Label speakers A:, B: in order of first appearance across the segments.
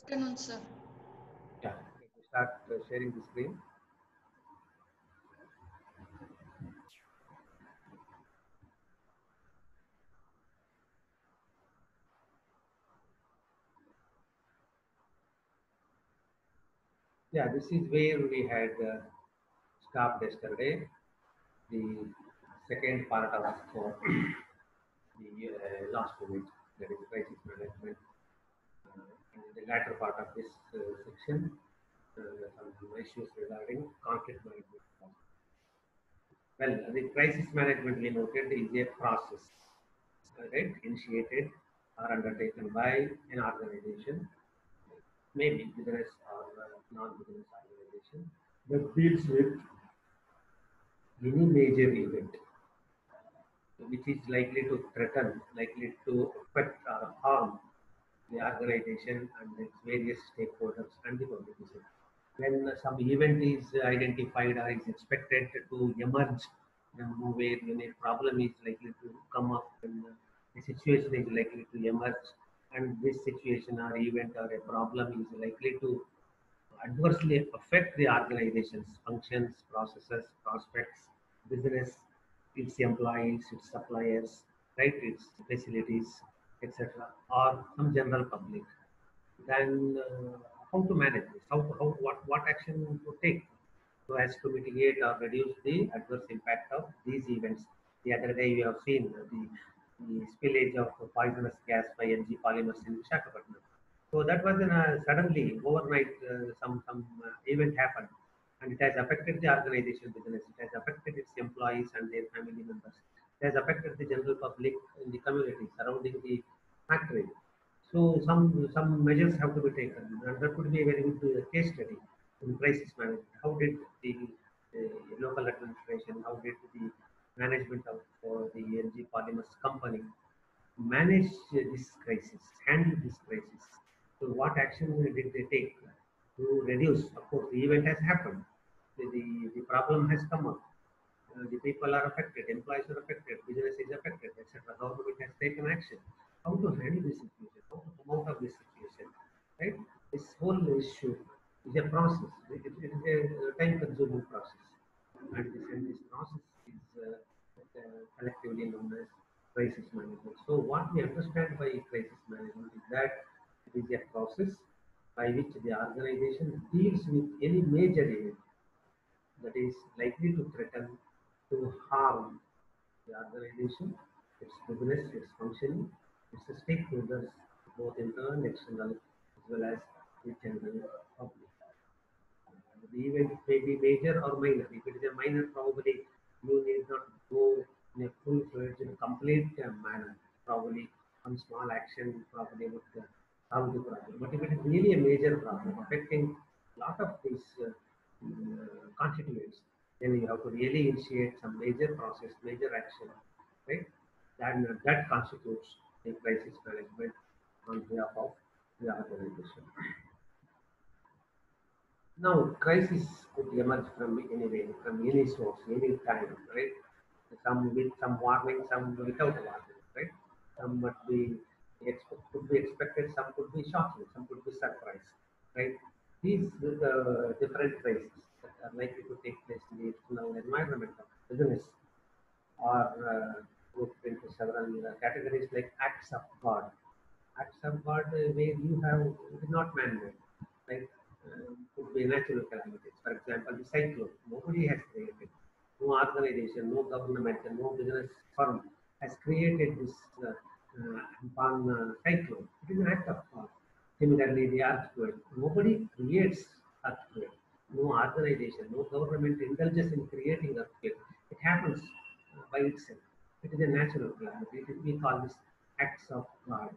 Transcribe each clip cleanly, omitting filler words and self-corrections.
A: Afternoon, sir.
B: Yeah, let me start sharing the screen. Yeah, this is where we had stopped yesterday, the second part of the last unit, that is crisis management. In the latter part of this section, some issues regarding conflict management. Well, the crisis management we noted is a process, right, initiated or undertaken by an organization, maybe business or non-business organization, that deals with any major event which is likely to threaten, likely to affect or harm the organization and its various stakeholders and the public. When some event is identified or is expected to emerge, where when a problem is likely to come up, when a situation is likely to emerge, and this situation or event or a problem is likely to adversely affect the organization's functions, processes, prospects, business, its employees, its suppliers, right, its facilities, etc., or some general public, then how to manage this? What action to take so as to mitigate or reduce the adverse impact of these events? The other day we have seen the spillage of poisonous gas by NG Polymers in Visakhapatnam. So that was suddenly overnight some event happened, and it has affected the organization business. It has affected its employees and their family members. It has affected the general public in the community surrounding the factory. So some measures have to be taken, and that would be a very good case study in crisis management. How did the local administration, how did the management of the LG Polymers company manage this crisis, handle this crisis? So what action did they take to reduce? Of course, the event has happened, the problem has come up, the people are affected, employees are affected, business is affected, etc. Government has taken action. How to handle this situation? How to come out of this situation? Right? This whole issue is a process. It is a time-consuming process, and this process is collectively known as crisis management. So, what we understand by crisis management is that it is a process by which the organization deals with any major event that is likely to threaten, to harm the organization, its business, its functioning, its stakeholders, both internal and external, as well as the general public. The event may be major or minor. If it is a minor, probably you need not go in a full-fledged, complete manner. Probably some small action probably would solve the problem. But if it is really a major problem affecting a lot of these constituents, then you have to really initiate some major process, major action, right? That constitutes a crisis management on behalf of the organization. Now, crisis could emerge from anywhere, from any source, any time, right? Some with some warning, some without warning, right? Some could be expected, some could be shocking, some could be surprise, right? These different crises that are likely to take place in the external environment of business are grouped into several categories like acts of God. Acts of God where you have it is not man-made, like could be natural calamities. For example, the cyclone. Nobody has created. No organization, no government, and no business firm has created this Amphan cyclone. It is an act of God. Similarly, the earthquake. Nobody creates earthquake. No organization, no government indulges in creating earthquake. It happens by itself. It is a natural calamity. We call this acts of God.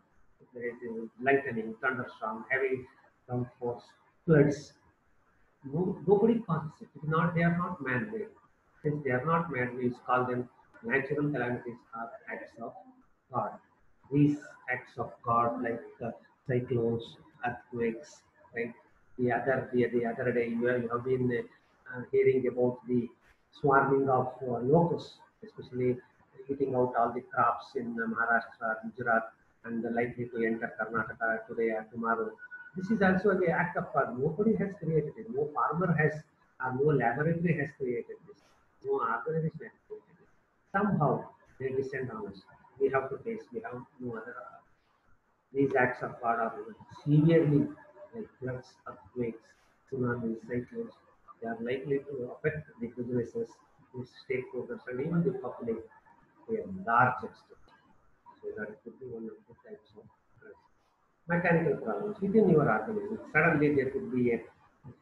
B: There is lightning, thunderstorm, heavy downforce, floods. No, nobody causes it. It's not, they are not man-made. Since they are not man-made, we call them natural calamities or acts of God. These acts of God, like cyclones, earthquakes, right? The other day, you have been hearing about the swarming of locusts, especially eating out all the crops in Maharashtra, Gujarat, and likely to enter Karnataka today or tomorrow. This is also the act of God. Nobody has created it. No farmer has, or no laboratory has created this. No organization has created it. Somehow they descend on us. We have to face. We have no other. These acts of God are severely, like floods, earthquakes, tsunamis, cyclones. They are likely to affect the businesses, the stakeholders, and even the public to a large extent. So that could be one of the types of stress. Mechanical problems within your organism. Suddenly there could be a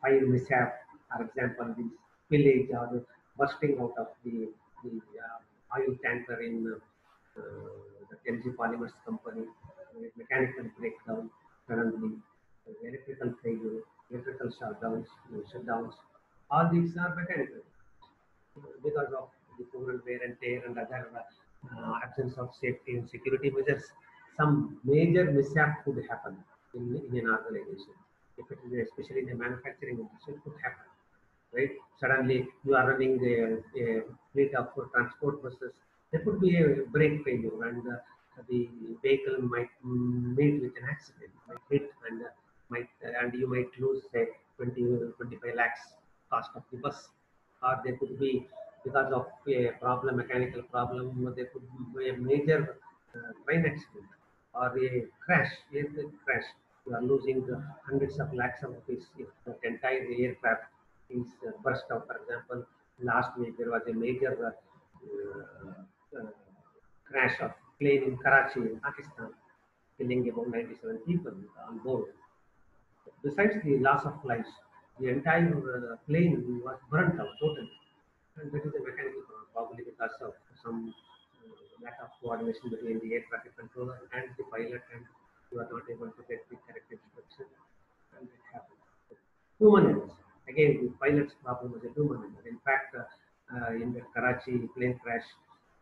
B: fire mishap, for example, the spillage or the bursting out of the oil tanker in the LG Polymers company, mechanical breakdown, suddenly electrical failure, electrical shutdowns. All these are mechanical because of the poor wear and tear and other absence of safety and security measures, some major mishap could happen in an organization. If it is especially in the manufacturing industry, it could happen, right? Suddenly you are running a fleet of transport buses. There could be a brake failure, and the vehicle might meet with an accident, might hit, and and you might lose say 20 25 lakhs cost of the bus. Or there could be because of a problem, mechanical problem, there could be a major train accident or a crash, airplane crash. You are losing the hundreds of lakhs of rupees if the entire aircraft is burst out. For example, last week there was a major crash of plane in Karachi, in Pakistan, killing about 97 people on board. Besides the loss of lives, the entire plane was burnt out totally. And that is a mechanical problem, probably because of some lack of coordination between the air traffic controller and the pilot, and you are not able to get the correct instruction, and it happens. Human errors. Again, the pilot's problem was a human error. In fact, in the Karachi plane crash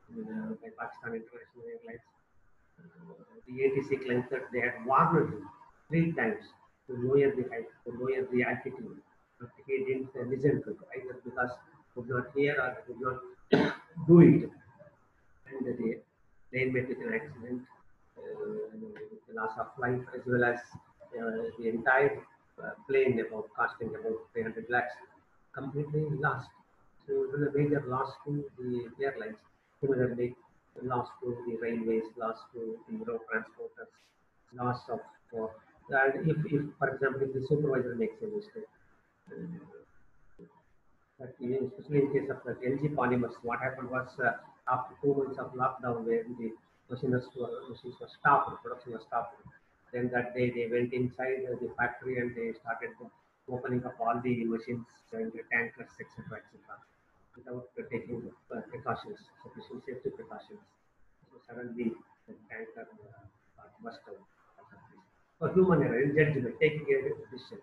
B: by Pakistan International Airlines, the ATC claims that they had warned him 3 times to lower the height, to lower the altitude, but he didn't listen to it either because he could not hear or he could not do it, and the plane met with an accident, with the loss of life as well as the entire plane about costing about 300 lakhs completely lost. So it was a major loss to the airlines. Similarly, loss to the railways, loss to the road transporters, loss of uh, and if, for example, if the supervisor makes a mistake, uh, especially in case of the LG polymers, what happened was after 2 months of lockdown, where the machines were stopped, production was stopped. Then that day they went inside the factory and they started opening up all the machines and the tankers, etc., etc., without taking precautions, sufficient safety precautions. So suddenly the tanker got burst out because of this. For human error in judgment, taking a decision,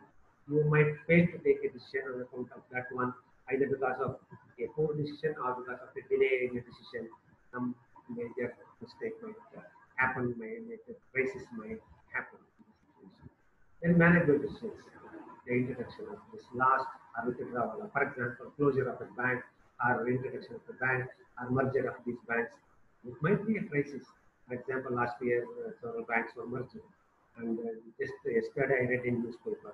B: you might fail to take a decision on account of that one, either because of a poor decision or because of a delay in a decision. Some major mistake might happen, major crisis might happen in the situation. Then management decisions, the introduction of this last or withdrawal, for example, closure of a bank or introduction of a bank or merger of these banks. It might be a crisis. For example, last year several banks were merged, and just yesterday I read in newspaper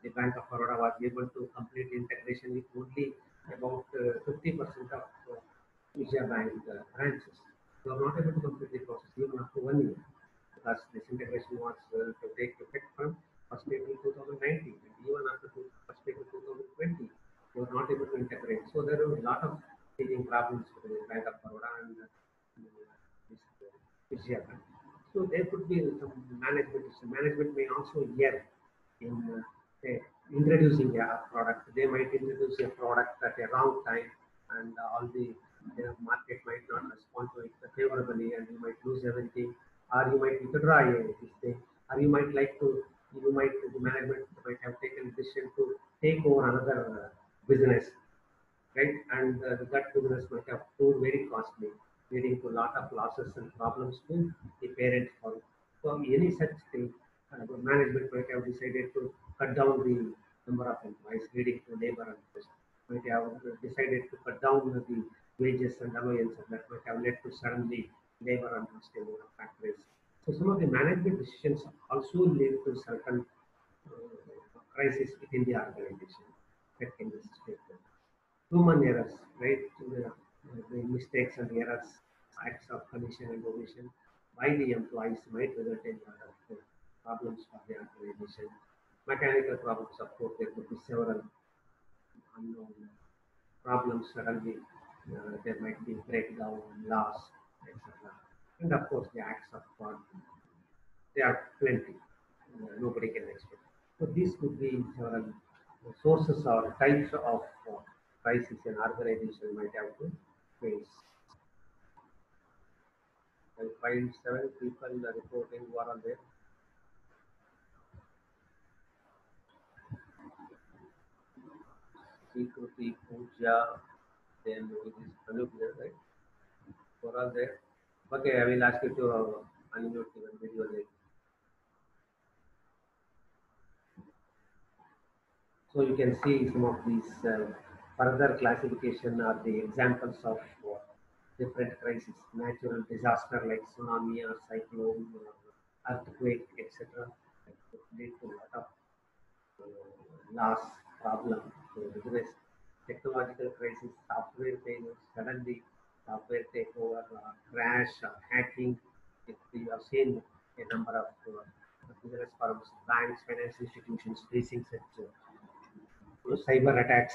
B: the Bank of Baroda was able to complete integration with only about 50% of Asia Bank branches. They were not able to complete the process even after 1 year because this integration was to take effect from 1st April 2019, and even after 1st April 2020, they were not able to integrate. So there were a lot of teething problems with the Bank of Baroda and this Asia Bank. So there could be some management issue. Management may also err in say, introducing a product. They might introduce a product at a wrong time, and all the market might not respond to it favorably, and you might lose everything, or you might withdraw this thing, or you might like to, the management might have taken a decision to take over another business, right? And that business might have proved very costly, leading to a lot of losses and problems to the parent firm. So any such thing, the management might have decided to cut down the number of employees, leading to labor unrest. Might have decided to cut down the wages and allowances that might have led to suddenly labor unrest in factories. So some of the management decisions also lead to certain crisis within the organization affecting the stakeholder. Human errors, right? The mistakes and errors, acts of commission and omission by the employees might result in a lot of problems for the organization. Mechanical problems, of course, there could be several unknown problems suddenly. There might be breakdown, loss, etc. And of course, the acts of God, there are plenty. Nobody can expect. So these could be several sources or types of crisis an organization might have to face. I find seven people reporting who are on there. Security, Pooja, then it is Anup there, right? Who are all there? Okay, I will ask you to unmute your video later. So you can see some of these further classification are the examples of different crises, natural disaster like tsunami or cyclone, earthquake, etc. That could lead to a lot of loss, problem, so business, technological crisis, software failures, suddenly software takeover, crash, hacking. If we have seen a number of business firms, banks, finance institutions facing such cyber attacks,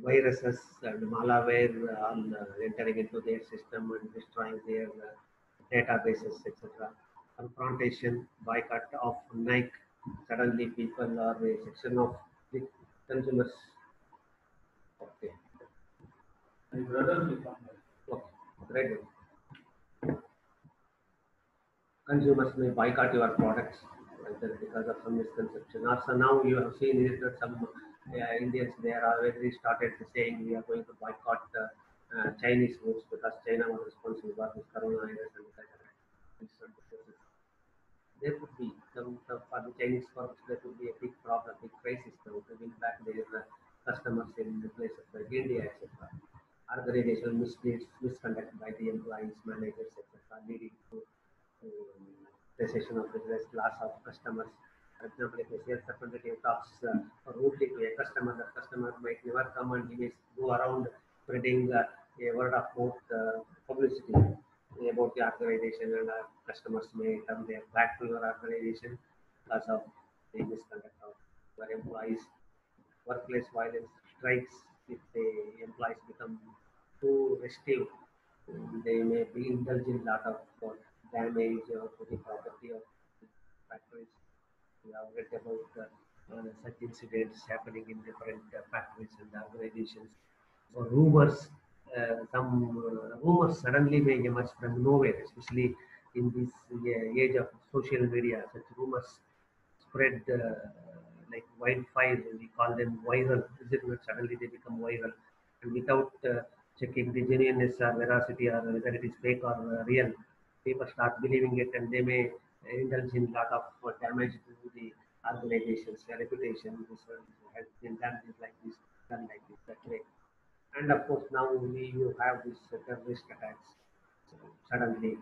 B: viruses and malware entering into their system and destroying their databases, etc. Confrontation, boycott of Nike. Suddenly, people or a section of the consumers. Okay, okay, great. Consumers may boycott your products whether because of some misconception. Also, now you have seen it that some Indians they are already started saying we are going to boycott Chinese foods because China was responsible for this coronavirus and such. There could be some for the Chinese firms there could be a big problem, big crisis now to win back their customers in the places like India, etc. Organizational misdeeds, misconduct by the employees, managers, etc., leading to cessation of business, loss of customers. For example, if a sales representative talks rudely to a customer, the customer might never come and he may go around spreading a word of mouth publicity about the organization, and customers may turn their back to your organization because of the misconduct of your employees. Workplace violence, strikes, if the employees become too restive, they may be indulging lot of damage to the property of the factories. We have read about such incidents happening in different factories and organizations. So rumors, rumors suddenly may emerge from nowhere, especially in this age of social media. Such rumors spread like wildfire. We call them viral. Is it not? Suddenly they become viral, and without checking the genuineness or veracity or whether it is fake or real, people start believing it, and they may indulge in lot of damage to the organization's reputation. This has been done this like this, done like this, that way. And of course, now you have these terrorist attacks. Suddenly,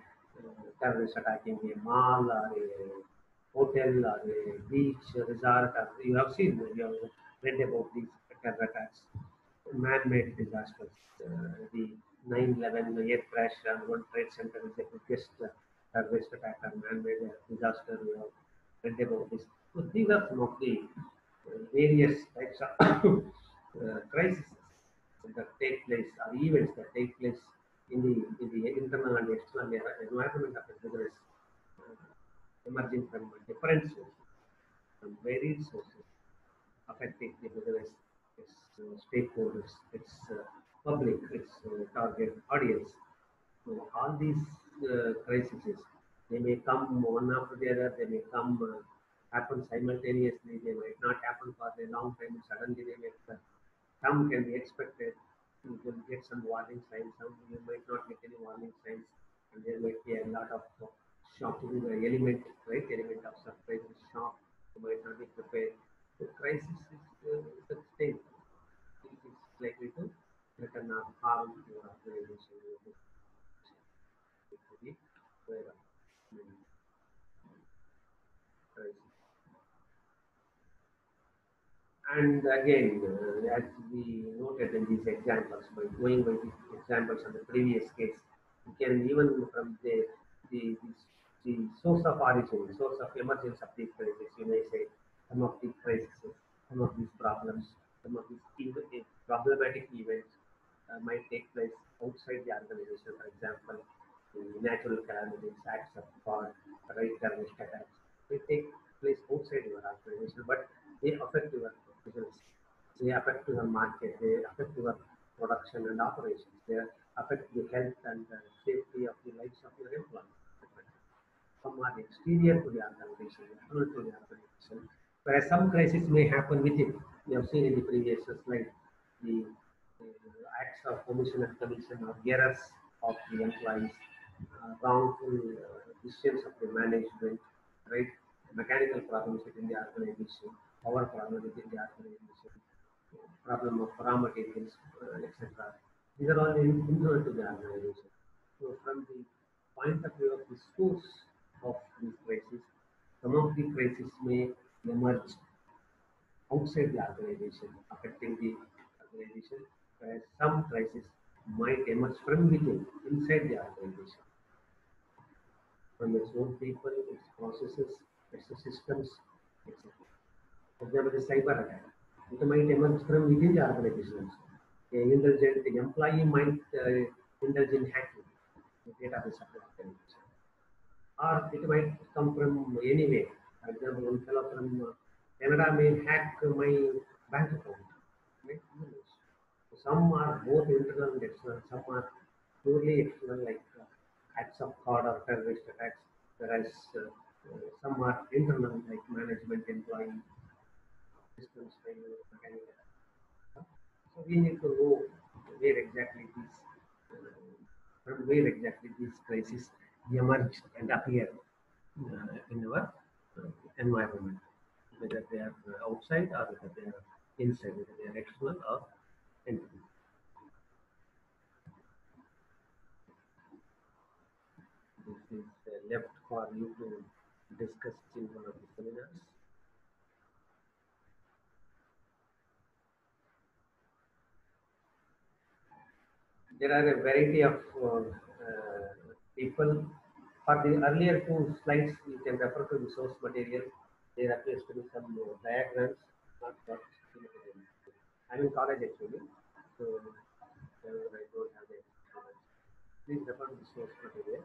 B: terrorists attacking a mall or a hotel or a beach resort. Or you have seen, you have read about these terror attacks, man-made disasters. The 9/11 air crash on World Trade Center is the biggest terrorist attack or man-made disaster. You have read about this. So these are some of the various types of crises that take place or events that take place in the internal and external environment of the business, emerging from different sources, from varied sources, affecting the business, its stakeholders, its public, its target audience. So all these crises, they may come one after the other. They may come happen simultaneously. They might not happen for a long time. Suddenly, they may occur. Some can be expected. You will get some warning signs. Some you might not get any warning signs, and there might be a lot of shocking element, right? Element of surprise, shock. You might not be prepared. The crisis is such thing. It is likely to threaten or harm your organization. It could be where crisis. And again, as we noted in these examples, by going by these examples on the previous case, we can even from the, the, the source of origin, source of emergence of these crises, you may say some of these crises, some of these problems, some of these problematic events might take place outside the organization. For example, the natural calamities, acts of God, right terrorist attacks, they take place outside your organization, but they affect your business. They affect your market. They affect your production and operations. They affect the health and safety of the lives of your employees. Some are exterior to the organization, internal to the organization, whereas some crises may happen within. We have seen in the previous slide the acts of omission and commission or errors of the employees, wrongful decisions of the management, right? Mechanical problems within the organization, power problem within the organization, problem of raw materials, etc. These are all internal to the organization. So from the point of view of the source of these crises, some of the crises may emerge outside the organization, affecting the organization, whereas some crises might emerge from within, inside the organization, from its own people, its processes, its systems, etc. For example, the cyber attack. It might emerge from within the organization. An intelligent employee might indulge in hacking the database of the organization. Or it might come from anywhere. For example, one fellow from Canada may hack my bank account. Right? Some are both internal and external. Some are purely external, like acts of fraud or terrorist attacks, whereas some are internal, like management, employee, systems, failure, mechanical. So we need to know where exactly these, from where exactly these crises emerge and appear in our environment, whether they are outside or whether they are inside, whether they are external or internal. This is left for you to discuss in one of the seminars. There are a variety of people. For the earlier two slides, you can refer to the source material. There appears to be some diagrams, not for I'm in college actually, so I don't have the. Please refer to the source material.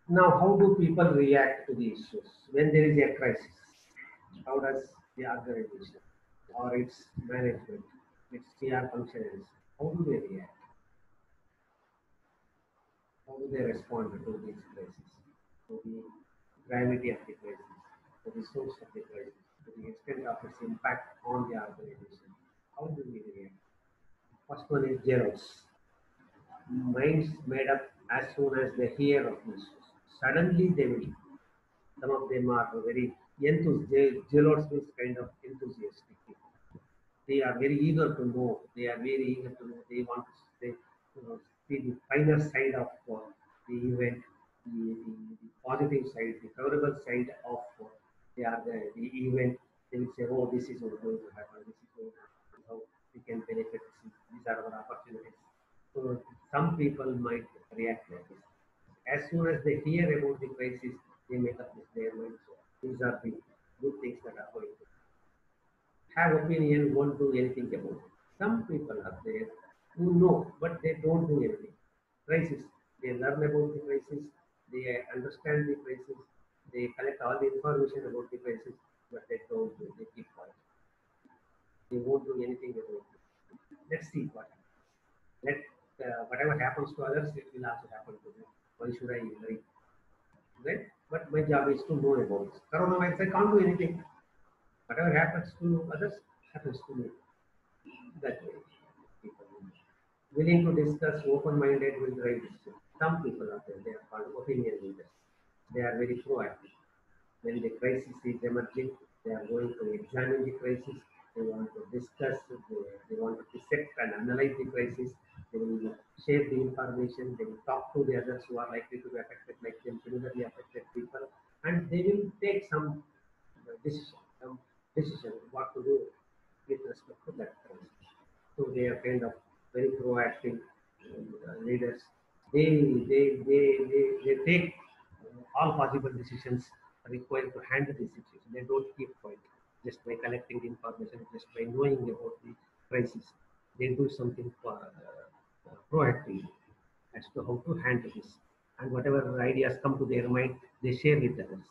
B: Now, how do people react to the issues when there is a crisis? How does the organization or its management, its PR functionaries, how do they react? How do they respond to these crises? To the gravity of the crisis, to the source of the crisis, to the extent of its impact on the organization? How do we react? First one is zeros. Minds made up as soon as they hear of issues. Suddenly they will. Some of them are very enthusiastic. Zealots means kind of enthusiastic people. They are very eager to know. They are very eager to know. They want to they, see the finer side of the event, the positive side, the favorable side of the event. They will say, "Oh, this is what going to happen. This is going to happen. How we can benefit. These are our opportunities." So some people might react like this. As soon as they hear about the crisis, they make up their mind. So these are the good things that are going to have opinion, won't do anything about it. Some people are there who know, but they don't do anything. Crisis, they learn about the crisis, they understand the crisis, they collect all the information about the crisis, but they don't do, they keep quiet. They won't do anything about it. Let's see what happens. Let whatever happens to others, it will also happen to me. Why should I worry? Right? But my job is to know about this. Coronavirus, I can't do anything. Whatever happens to others happens to me. That way, people willing to discuss, open-minded will drive decision. Some people are there, they are called opinion leaders. They are very proactive. When the crisis is emerging, they are going to examine the crisis. They want to discuss, they want to dissect and analyze the crisis. They will share the information. They will talk to the others who are likely to be affected, like them, similarly affected people, and they will take some decision what to do with respect to that crisis. So they are kind of very proactive leaders. They take all possible decisions required to handle the situation. They don't keep quiet just by collecting information, just by knowing about the crisis. They do something proactively as to how to handle this. And whatever ideas come to their mind, they share with others.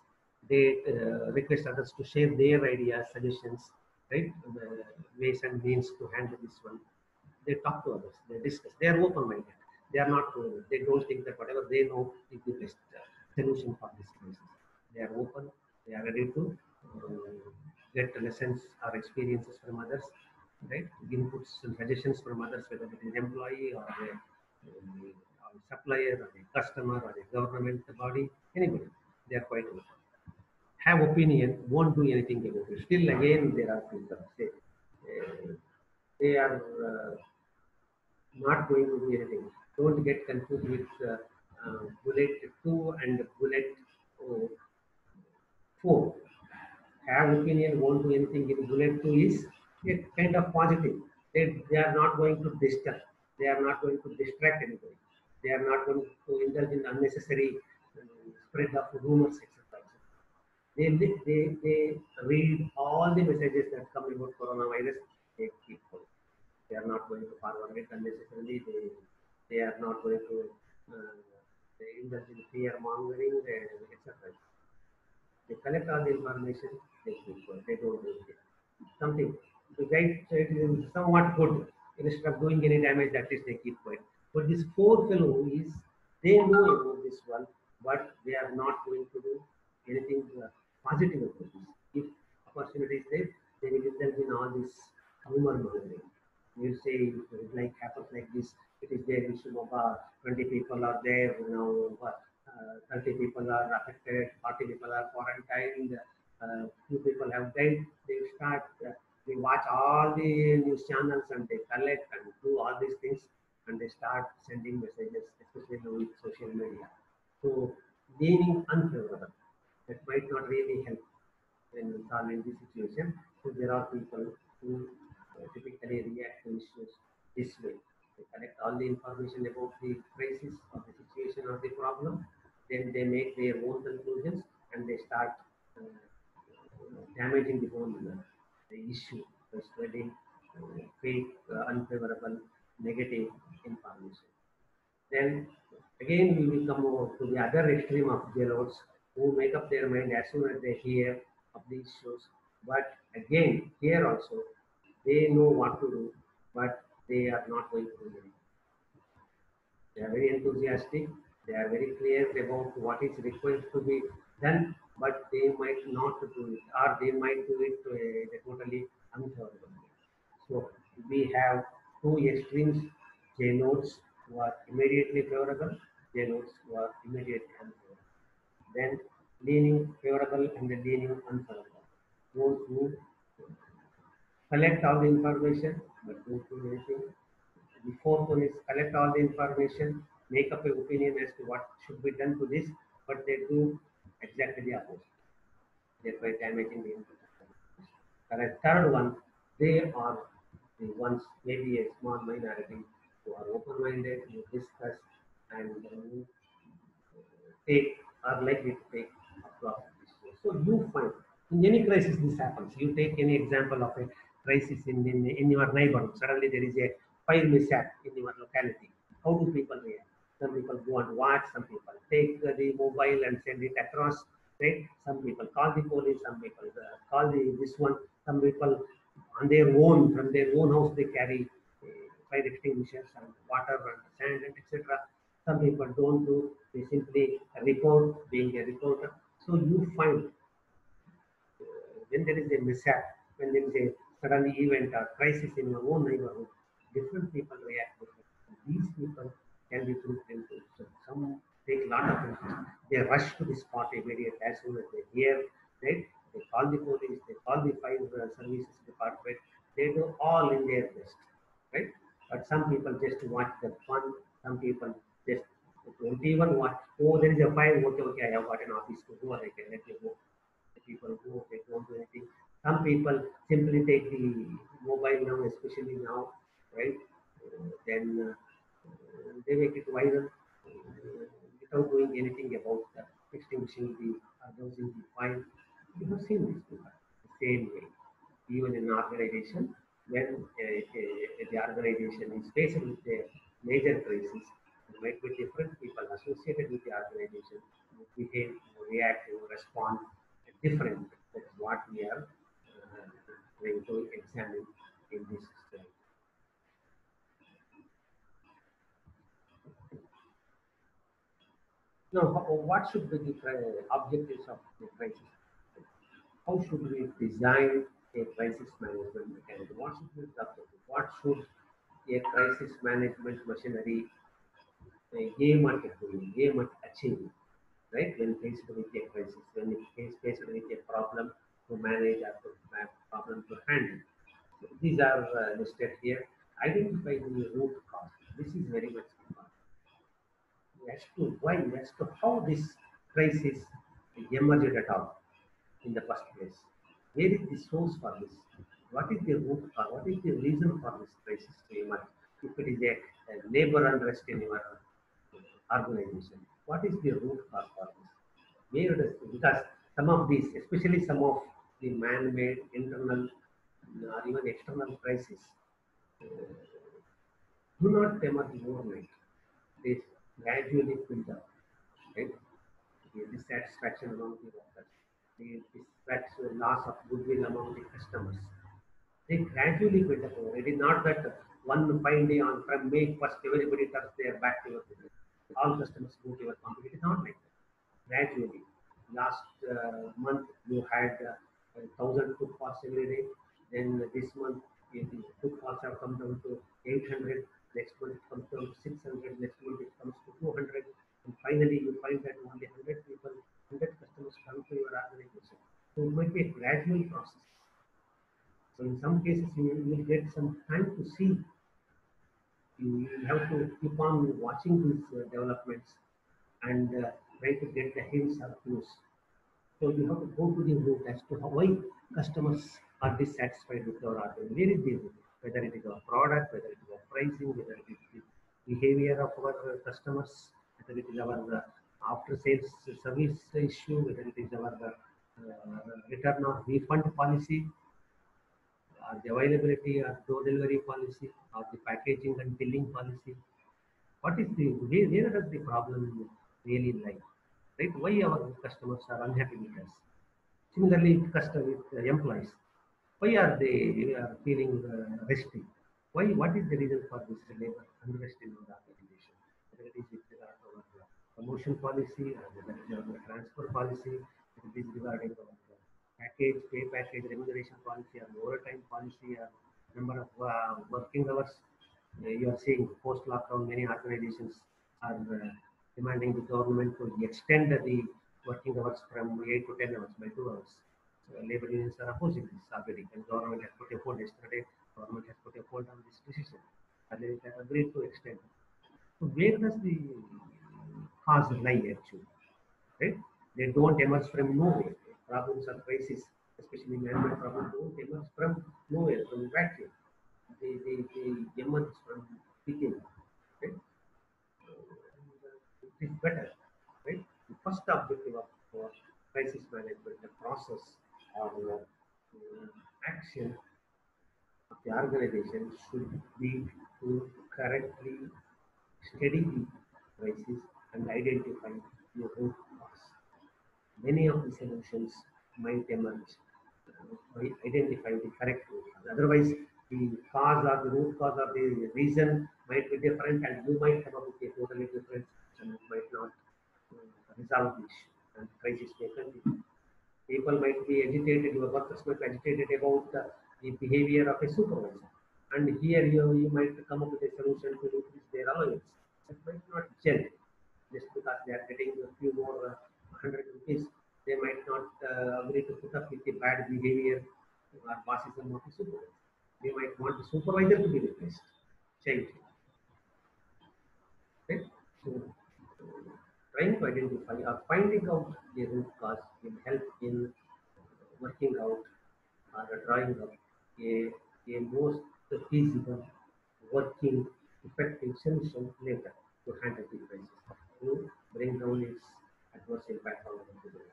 B: They request others to share their ideas, suggestions, right? Ways and means to handle this one. They talk to others, they discuss, they are open-minded. They are not, they don't think that whatever they know is the best solution for this crisis. They are open, they are ready to get lessons or experiences from others, right? Inputs and suggestions from others, whether it is employee or a supplier or a customer or a government body, anybody. They are quite open. Have opinion, won't do anything about it. Still, again, there are people say they are not going to be anything. Don't get confused with bullet 2 and bullet oh, 4. Have opinion, won't do anything in bullet 2 is a kind of positive. They are not going to disturb. They are not going to distract anybody. They are not going to indulge in unnecessary spread of rumors, etc. They read all the messages that come about coronavirus. They keep quiet. They are not going to forward it unnecessarily. They are not going to uh, they indulge in fear mongering, etc. They collect all the information, they keep quiet. They don't do it. Something to guide so it is somewhat good. Instead of doing any damage, at least they keep quiet. But this poor fellow is they know about this one, but they are not going to do anything positive about this. If opportunity is there, they will indulge in all this rumor mongering. You say it like happens like this. It is there in Shimoga, 20 people are there now. 30 people are affected, 40 people are quarantined, few people have died. They start, they watch all the news channels and they collect and do all these things and they start sending messages, especially with social media. So, leaning unfavorable. That might not really help in solving the situation. So there are people who typically react to issues this way. They collect all the information about the crisis or the situation or the problem, then they make their own conclusions and they start damaging the whole the issue by spreading fake, unfavorable, negative information. Then again we will come over to the other extreme of jailouts who make up their mind as soon as they hear of these shows. But again, here also, they know what to do, but they are not going to do it. They are very enthusiastic. They are very clear about what is required to be done, but they might not do it, or they might do it totally unfavorable. So we have two extremes: J-nodes who are immediately favorable, J-nodes who are immediately unfavorable. Then leaning favorable and the leaning unfavorable. Those who collect all the information but don't do anything. The fourth one is collect all the information, make up an opinion as to what should be done to this, but they do exactly the opposite, thereby damaging the infrastructure. And a third one, they are the ones, maybe a small minority, who are open-minded, who discuss and take are likely to take across issues. So you find in any crisis this happens. You take any example of a crisis in your neighborhood. Suddenly there is a fire mishap in your locality. How do people react? Some people go and watch, some people take the mobile and send it across, right? Some people call the police, some people call the this one, some people on their own, from their own house, they carry fire extinguishers and water and sand and etc. Some people don't do, they simply report being a reporter. So you find when there is a mishap, when there is a sudden event or crisis in your own neighborhood, different people react differently. These people can be grouped into. So some take a lot of interest. They rush to the spot immediately as soon as they hear, right? They call the police, they call the fire services department. They do all in their best, right? But some people just watch the fun. Some people just don't even watch. Oh, there is a fire. Okay, okay, I have got an office to go. I can let you go. people go, they don't do anything. Some people simply take the mobile now, especially now, right? Then they make it viral without doing anything about extinguishing the dosing the fire. You have seen this before. The same way, even in organization, when the organization is faced with a major crisis, there might be different people associated with the organization who behave, who react, who respond different. That's what we are going to examine in this study. Now, what should be the objectives of the crisis? How should we design a crisis management mechanism? What should be the objective? What should a crisis management machinery aim at doing, aim at achieving, right? When faced with a crisis, when it is faced with a problem to manage or to problem to handle. So these are listed here. Identify the root cause. This is very much important. As to why, as to how this crisis emerged at all in the first place. Where is the source for this? What is the root cause? What is the reason for this crisis to emerge? If it is a labor unrest in your organization, what is the root cause for this? Where does because some of these, especially some of the man-made internal or even external crises, do not emerge overnight. They gradually build up, right? The dissatisfaction among the workers, the dissatisfaction, loss of goodwill among the customers. They gradually build up. It is not that one fine day on from May 1st, everybody turns their back to your business. All customers go to your company. It is not like that. Gradually, last month you had 1,000 footfalls every day. Then this month the footfalls have come down to 800. Next month it comes down to 600. Next month it comes to 200. And finally you find that only 100 people, 100 customers come to your organization. So it might be a gradual process. So in some cases you will get some time to see. You have to keep on watching these developments and try to get the hints or clues. So you have to go to the root as to how, why customers are dissatisfied with your order. Where is the root? Whether it is our product, whether it is our pricing, whether it is the behavior of our customers, whether it is our after sales service issue, whether it is our return or refund policy, or the availability or door delivery policy, or the packaging and billing policy. What is the where does the problem really lie? Right? Why our customers are unhappy with us? Similarly, with employees, why are they feeling resting? Why? What is the reason for this labor unrest in our organization? Whether it is with regard to our promotion policy, or whether it is our transfer policy, whether it is regarding our pay package, remuneration policy, or overtime policy, or number of working hours. You are seeing post-lockdown, many organizations are demanding the government to extend the working hours from 8 to 10 hours by 2 hours. So labor unions are opposing this already, and government has put a hold yesterday. Government has put a hold on this decision. And they have agreed to extend. So where does the cause lie actually? Right? They don't emerge from nowhere. Problems or crises, especially man-made problems, don't emerge from nowhere, from vacuum. They emerge from within. Right? It is better, right? The first objective of crisis management, the process or action of the organization should be to correctly study the crisis and identify the root cause. Many of the solutions might emerge by identify the correct root cause. Otherwise, the cause or the root cause or the reason might be different, and you might come up with a totally different solution. It might not resolve the issue, and crisis may continue. People might be agitated, your workers might be agitated about the behavior of a supervisor. And here you might come up with a solution to increase their allowance. That might not gel just because they are getting a few more 100 rupees. They might not agree to put up with the bad behavior or bossism of the supervisor. They might want the supervisor to be replaced. Change. Right? So, trying to identify or finding out the root cause will help in working out or drawing up a most feasible, working, effective solution later to handle the crisis, to bring down its adverse impact on the business.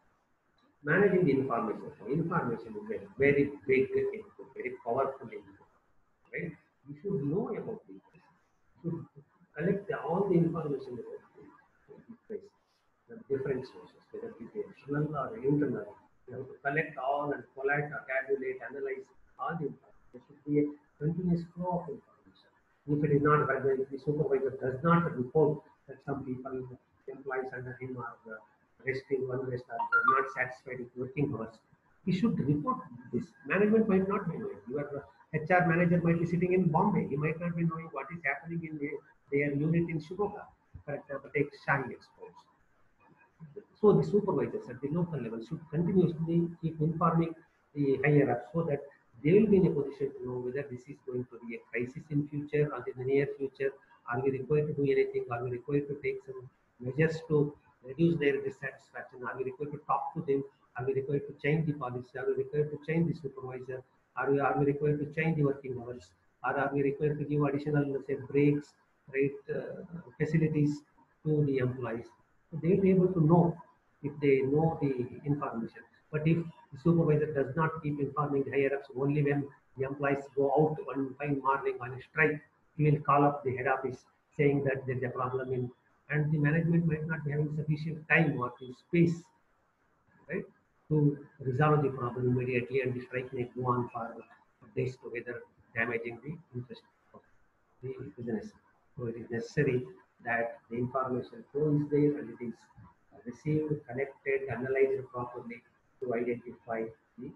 B: Managing the information. Information is a very big input, very powerful input, right? You should know about the crisis. You should collect all the information about the crisis, the different sources, whether it be external or internal. You have to collect all and collect, tabulate, analyze all the information. There should be a continuous flow of information. If it is not available, if the supervisor does not report that some people, employees under him are resting, one rest are not satisfied with working hours, he should report this. Management might not be knowing. Your HR manager might be sitting in Bombay. He might not be knowing what is happening in their unit in Shiboga. For example, take Shine Exports. So the supervisors at the local level should continuously keep informing the higher ups so that they will be in a position to know whether this is going to be a crisis in future or in the near future. Are we required to do anything? Are we required to take some measures to reduce their dissatisfaction? Are we required to talk to them? Are we required to change the policy? Are we required to change the supervisor? Are we required to change the working hours? Or are we required to give additional, let's say, breaks, right, facilities to the employees? So they will be able to know if they know the information. But if the supervisor does not keep informing the higher ups, only when the employees go out one fine morning on a strike, he will call up the head office saying that there is a problem in, and the management might not be having sufficient time or the space, right, to resolve the problem immediately, and the strike may go on for days together, damaging the interest of the business. So it is necessary that the information flow is there and it is received, collected, analyzed properly to identify the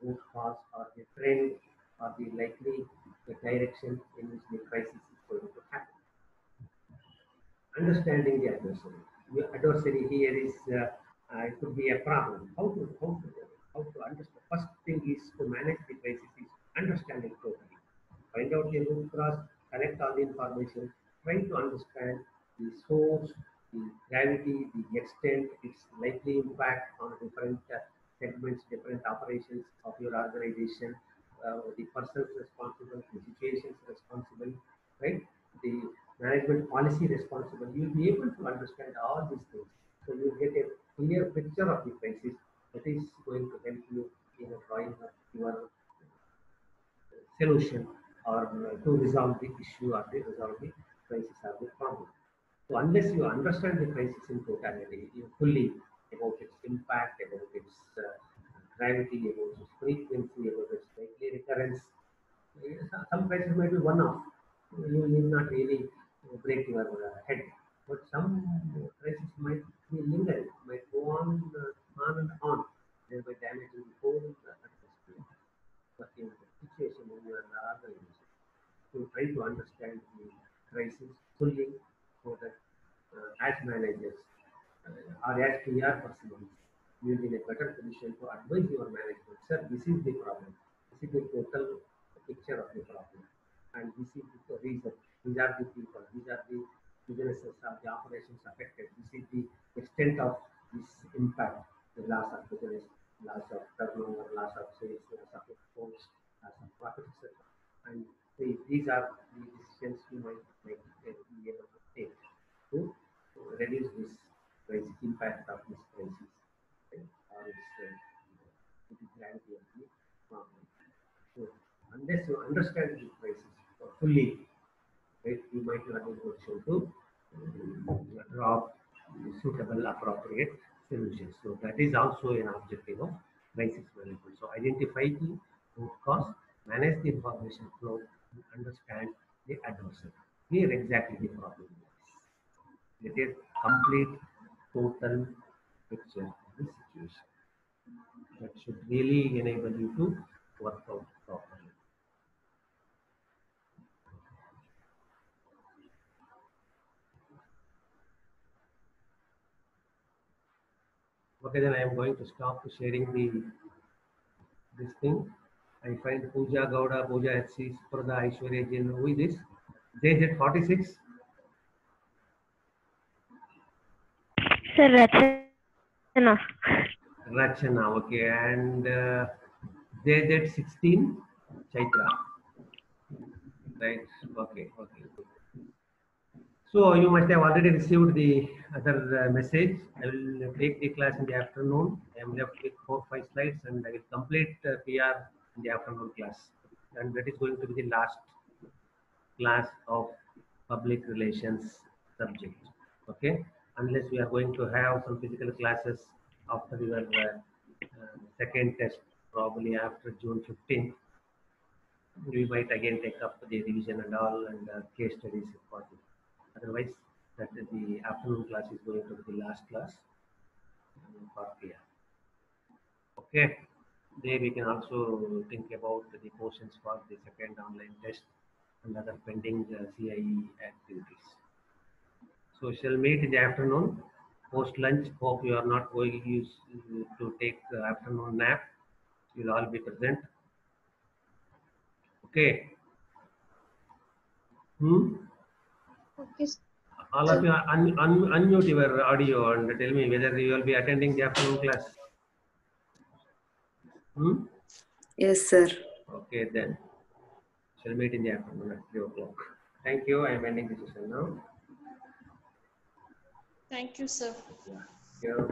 B: root cause or the trend or the likely the direction in which the crisis is going to happen. Understanding the adversary. The adversary here is it could be a problem. How to understand? First thing is to manage the crisis is understand it totally. Find out the root cause, collect all the information, try to understand the source, the gravity, the extent, its likely impact on different segments, different operations of your organization, the persons responsible, the situations responsible, right? The management policy responsible. You'll be able to understand all these things. So you get a clear picture of the crisis that is going to help you in drawing up your solution or to resolve the issue or to resolve the crisis or the problem. So unless you understand the crisis in totality, you fully about its impact, about its gravity, about its frequency, about its likely recurrence, some crisis might be one-off. You need not really break your head. But some crisis might be lingering, might go on and on, thereby damaging the whole atmosphere, working situation in your organization. To try to understand the crisis fully so that as managers or as PR personnel, you will be in a better position to advise your management. Sir, this is the problem. This is the total picture of the problem. And this is the reason. These are the people. These are the businesses or the operations affected. This is the extent of this impact, the loss of business, loss of turnover, loss of sales, loss of exports, loss of profit, etc. And these are the decisions you might be able to take to reduce this crisis, impact of this crisis, right? Or the gravity of the problem. So unless you understand the crisis fully, right, you might not be able to draw suitable, appropriate solutions. So that is also an objective of crisis management. So identify the root cause, manage the information flow, and understand the adversary. Here exactly the problem is. Get a complete, total picture of the situation. That should really enable you to work out properly. Okay, then I am going to stop sharing this thing. I find Pooja Gowda, Pooja HC, Suprada, Aishwarya Jain. Who is this? JZ46.
A: Sir, Rachana.
B: Rachana, okay, and JZ16, Chaitra, right? Okay, okay. So you must have already received the other message. I will take the class in the afternoon. I am left with 4 5 slides, and I will complete PR in the afternoon class. And that is going to be the last class of public relations subject. Okay, unless we are going to have some physical classes after your second test, probably after June 15th, we might again take up the revision and all and case studies if possible. Otherwise, that is the afternoon class is going to be the last class for PR. Okay. There we can also think about the questions for the second online test and other pending CIE activities. So shall meet in the afternoon post lunch. Hope you are not going to take afternoon nap. You'll all be present. Okay. Hmm?
A: Okay,
B: All of
A: sir.
B: you unmute your audio and tell me whether you will be attending the afternoon class. Hmm?
C: Yes, sir.
B: Okay, then. Shall meet in the afternoon at 3 o'clock. Thank you. I am ending the session now.
A: Thank you, sir.
B: Yeah.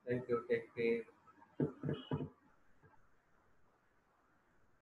B: Thank you. Take care.